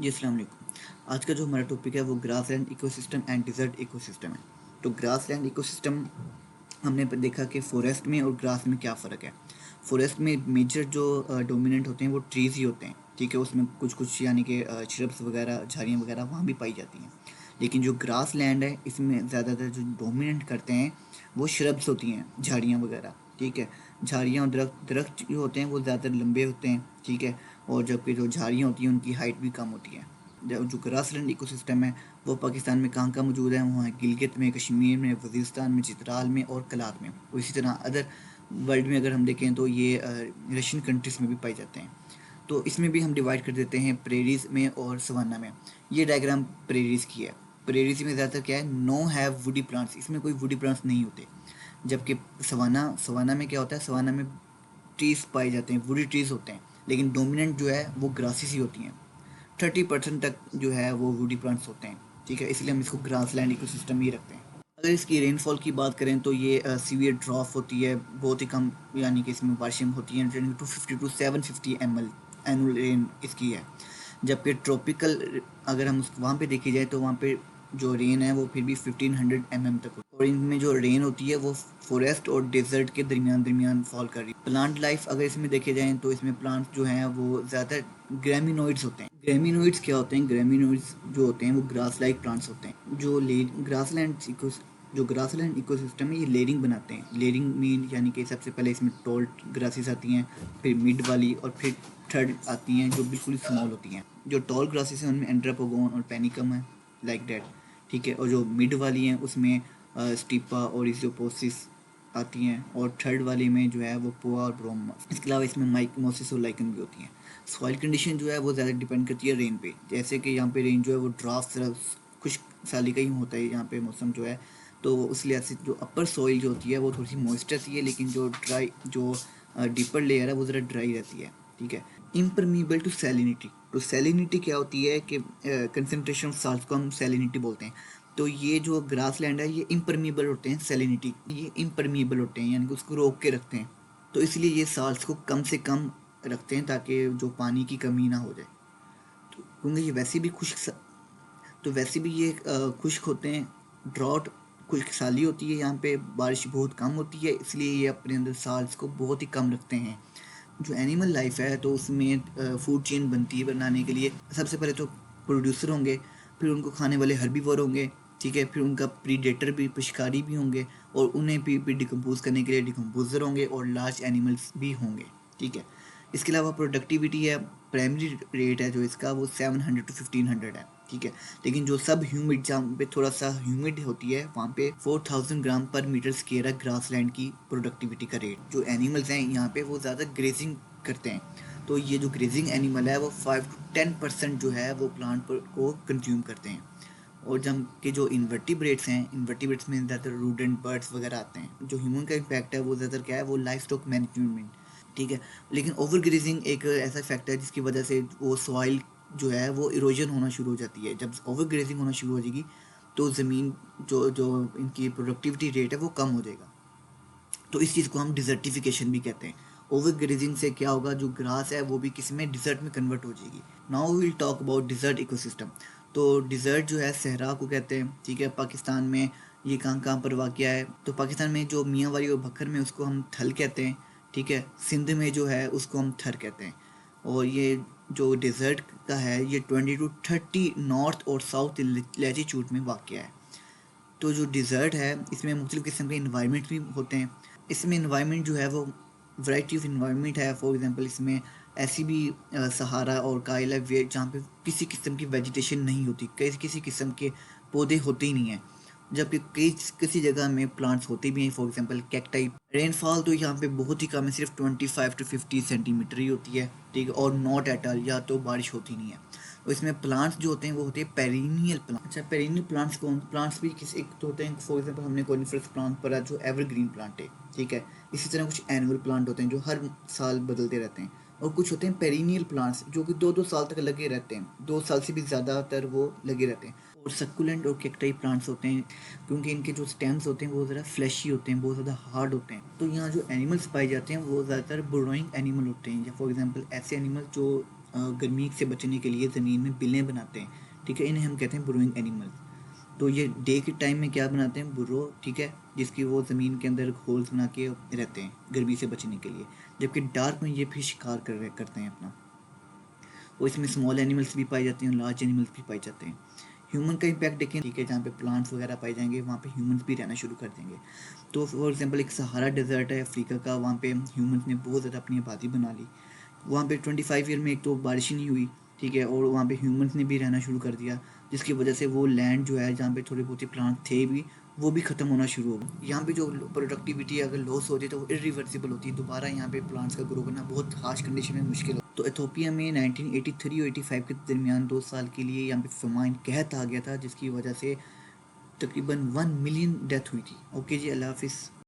जी, अस्सलाम वालेकुम। आज का जो हमारा टॉपिक है वो grassland ecosystem and desert ecosystem है। तो ग्रासलैंड इकोसिस्टम हमने देखा कि फ़ॉरेस्ट में और ग्रास में क्या फ़र्क है। फ़ॉरेस्ट में मेजर जो डोमिनेंट होते हैं वो ट्रीज़ ही होते हैं, ठीक है? उसमें कुछ-कुछ यानी कि श्रब्स वगैरह, झाड़ियाँ वगैरह वहाँ भी पाई जाती हैं। लेकिन जो ग्रास लैंड है इसमें ज़्यादातर जो डोमिनेट करते हैं वो श्रब्स होती हैं, झाड़ियाँ वगैरह, ठीक है? झाड़ियाँ और दरख्त दरख्त जो होते हैं वो ज़्यादातर लंबे होते हैं, ठीक है? और जबकि जो झाड़ियाँ होती हैं उनकी हाइट भी कम होती है। जो ग्रासलैंड इकोसिस्टम है वो पाकिस्तान में कहाँ-कहाँ मौजूद है, वहाँ गिलगित में, कश्मीर में, वज़ीरिस्तान में, चित्राल में और कलात में। और इसी तरह अदर वर्ल्ड में अगर हम देखें तो ये रशियन कंट्रीज़ में भी पाए जाते हैं। तो इसमें भी हम डिवाइड कर देते हैं प्रेरीज़ में और सवाना में। ये डायग्राम प्रेरीज़ की है। प्रेरीज़ में ज़्यादातर क्या है, नो हैव वुडी प्लांट्स, इसमें कोई वुडी प्लांट्स नहीं होते। जबकि सवाना सवाना में क्या होता है, सवाना में ट्रीज़ पाए जाते हैं, वुडी ट्रीज़ होते हैं, लेकिन डोमिनेंट जो है वो ग्रासेस ही होती हैं। 30% तक जो है वो वुडी प्लांट्स होते हैं, ठीक है? इसलिए हम इसको ग्रासलैंड इकोसिस्टम ही रखते हैं। अगर इसकी रेनफॉल की बात करें तो ये सीवियर ड्रॉप होती है, बहुत ही कम, यानी कि इसमें बारिशें होती हैं 250 टू 750 ml एनुअल रेन इसकी है। जबकि ट्रॉपिकल अगर हम वहाँ पे देखी जाए तो वहाँ पे जो रेन है वो फिर भी 1500 तक होती है। और इनमें जो रेन होती है वो फॉरेस्ट और डेजर्ट के दरमियान दरमियान फॉल कर रही है। प्लांट लाइफ अगर इसमें देखे जाएँ तो इसमें प्लांट जो हैं वो ज़्यादातर ग्रेमिनोइड्स होते हैं। ग्रेमिनोइड्स क्या होते हैं? ग्रेमिनोइड्स जो होते हैं वो ग्रास लाइक प्लांट्स होते हैं। जो ग्रासलैंड इकोसिस्टम है ये लेयरिंग बनाते हैं। लेयरिंग मीन यानी कि सबसे पहले इसमें टॉल ग्रासेस आती हैं, फिर मिड वाली और फिर थर्ड आती हैं जो बिल्कुल स्मॉल होती हैं। जो टॉल ग्रासेस हैं उनमें एंड्रापोगोन और पेनिकम है, लाइक दैट, ठीक है? और जो मिड वाली हैं उसमें स्टिपा और इजियोपोसिस आती हैं, और थर्ड वाली में जो है वो पोआ और ब्रोमस। इसके अलावा इसमें माइकोमोसिस और लाइकन भी होती हैं। सॉइल कंडीशन जो है वो ज़्यादा डिपेंड करती है रेन पे। जैसे कि यहाँ पे रेन जो है वो ड्राफ्ट खुश्क साली का ही होता है यहाँ पे मौसम जो है, तो उस लिहाज से जो अपर सॉइल जो होती है वो थोड़ी सी मॉइस्ट रहती है, लेकिन जो डीपर लेयर है वो ज़रा ड्राई रहती है, ठीक है? इम्परमीबल टू सैलिनिटी। तो सैलिनिटी क्या होती है कि कंसनट्रेशन ऑफ साल्ट को हम सैलिनिटी बोलते हैं। तो ये जो ग्रास लैंड है ये इम्परमीबल होते हैं, सैलिनिटी ये इम्परमीबल होते हैं, यानी कि उसको रोक के रखते हैं। तो इसलिए ये साल्ट को कम से कम रखते हैं ताकि जो पानी की कमी ना हो जाए। तो क्योंकि ये वैसे भी तो वैसे भी ये खुश्क होते हैं। ड्रॉट खुश्क साली होती है, यहाँ पे बारिश बहुत कम होती है, इसलिए ये अपने अंदर साल्स को बहुत ही कम रखते हैं। जो एनिमल लाइफ है तो उसमें फूड चेन बनती है बनाने के लिए। सबसे पहले तो प्रोड्यूसर होंगे, फिर उनको खाने वाले हर्बीवोर होंगे, ठीक है? फिर उनका प्रीडेटर भी, शिकारी भी होंगे, और उन्हें भी डिकम्पोज करने के लिए डिकम्पोजर होंगे, और लार्ज एनिमल्स भी होंगे, ठीक है? इसके अलावा प्रोडक्टिविटी है, प्राइमरी रेट है जो इसका वो 700 टू 1500 है, ठीक है? लेकिन जो सब ह्यूमिड, जहाँ पे थोड़ा सा ह्यूमिड होती है वहाँ पे 4000 ग्राम पर मीटर स्क्वायर है ग्रासलैंड की प्रोडक्टिविटी का रेट। जो एनिमल्स हैं यहाँ पे वो ज़्यादा ग्रेजिंग करते हैं, तो ये जो ग्रेजिंग एनिमल है वो 5 to 10% जो है वो प्लांट पर को कंज्यूम करते हैं। और जब के जो इन्वर्टिब्रेट्स हैं, इन्वर्टिब्रेट्स में ज़्यादातर रूडेंट बर्ड्स वगैरह आते हैं। जो ह्यूमन का इम्पैक्ट है वो ज़्यादातर क्या है, वो लाइफ स्टॉक मैनेजमेंट, ठीक है? लेकिन ओवर ग्रेजिंग एक ऐसा फैक्टर है जिसकी वजह से वो सॉइल जो है वो इरोजन होना शुरू हो जाती है। जब ओवर ग्रेजिंग होना शुरू हो जाएगी तो ज़मीन जो जो इनकी प्रोडक्टिविटी रेट है वो कम हो जाएगा। तो इस चीज़ को हम डिजर्टिफिकेशन भी कहते हैं। ओवर ग्रेजिंग से क्या होगा, जो ग्रास है वो भी किसी में डिजर्ट में कन्वर्ट हो जाएगी। Now will talk about desert ecosystem. तो डिजर्ट जो है सहरा को कहते हैं, ठीक है? पाकिस्तान में ये कहाँ कहाँ पर वाक़या है? तो पाकिस्तान में जो मियाँ वाली और बखर में उसको हम थल कहते हैं, ठीक है? सिंध में जो है उसको हम थर कहते हैं। और ये जो डिज़र्ट का है ये 20 to 30 नॉर्थ और साउथ लैटीट्यूड में वाक़या है। तो जो डिज़र्ट है इसमें मुख्तलिफ़ किस्म के इन्वायरमेंट भी होते हैं। इसमें इन्वायरमेंट जो है वो वैरायटी ऑफ इन्वायरमेंट है। फॉर एग्जांपल इसमें ऐसी भी सहारा और काइल है जहाँ पे किसी किस्म की वेजिटेशन नहीं होती, किसी किस्म के पौधे होते ही नहीं हैं, जबकि किसी जगह में प्लांट्स होते भी हैं। For example cacti. रेनफॉल तो यहाँ पे बहुत ही कम है, सिर्फ 25 to 50 सेंटीमीटर ही होती है, ठीक है? और नॉट एट ऑल, या तो बारिश होती नहीं है। तो इसमें प्लांट्स जो होते हैं वो होते हैं पेरिनियल प्लांट। अच्छा, पेरिनियल प्लांट्स भी किसी एक तो होते हैं, फॉर एग्जांपल हमने कोनिफरस प्लांट पढ़ा जो एवरग्रीन प्लांट है, ठीक है? इसी तरह कुछ एनुअल प्लांट होते हैं जो हर साल बदलते रहते हैं, और कुछ होते हैं पेरिनियल प्लांट्स जो कि 2-2 साल तक लगे रहते हैं, 2 साल से भी ज़्यादातर वो लगे रहते हैं। और सक्कुलेंट और कैक्टाई प्लांट्स होते हैं, क्योंकि इनके जो स्टेम्स होते हैं वो ज़रा फ्लैशी होते हैं, बहुत ज़्यादा हार्ड होते हैं। तो यहाँ जो एनिमल्स पाए जाते हैं वो ज़्यादातर बुरोइंग एनिमल होते हैं, या फॉर एग्जांपल ऐसे एनिमल जो गर्मी से बचने के लिए ज़मीन में बिलें बनाते हैं, ठीक है, इन्हें हम कहते हैं बुरोइंग एनिमल्स। तो ये डे के टाइम में क्या बनाते हैं, बुरो, ठीक है, जिसकी वो ज़मीन के अंदर होल्स बना के रहते हैं गर्मी से बचने के लिए, जबकि डार्क में ये फिर शिकार करते हैं अपना। और इसमें स्मॉल एनिमल्स भी पाए जाते हैं, लार्ज एनिमल्स भी पाए जाते हैं। ह्यूमन का इम्पैक्ट देखें, ठीक है, जहाँ पे प्लांट्स वगैरह पाए जाएंगे वहाँ पे ह्यूमंस भी रहना शुरू कर देंगे। तो फॉर एग्जांपल एक सहारा डेजर्ट है अफ्रीका का, वहाँ पे ह्यूमंस ने बहुत ज़्यादा अपनी आबादी बना ली। वहाँ पे 25 ईयर में एक तो बारिश ही नहीं हुई, ठीक है, और वहाँ पे ह्यूमंस ने भी रहना शुरू कर दिया, जिसकी वजह से वो लैंड जो है जहाँ पे थोड़े बहुत ही प्लांट थे भी, वो भी ख़त्म होना शुरू हो गया। यहाँ पे जो प्रोडक्टिविटी अगर लॉस हो जाए तो वो इरिवर्सिबल होती है, दोबारा यहाँ पे प्लांट्स का ग्रो करना बहुत हार्श कंडीशन में मुश्किल हो। तो इथोपिया में 1983 और 85 के दरमियान 2 साल के लिए यहाँ पे फमाइन कहत आ गया था, जिसकी वजह से तकरीबन 1 मिलियन डेथ हुई थी। ओके जी, अल्लाह हाफिज़।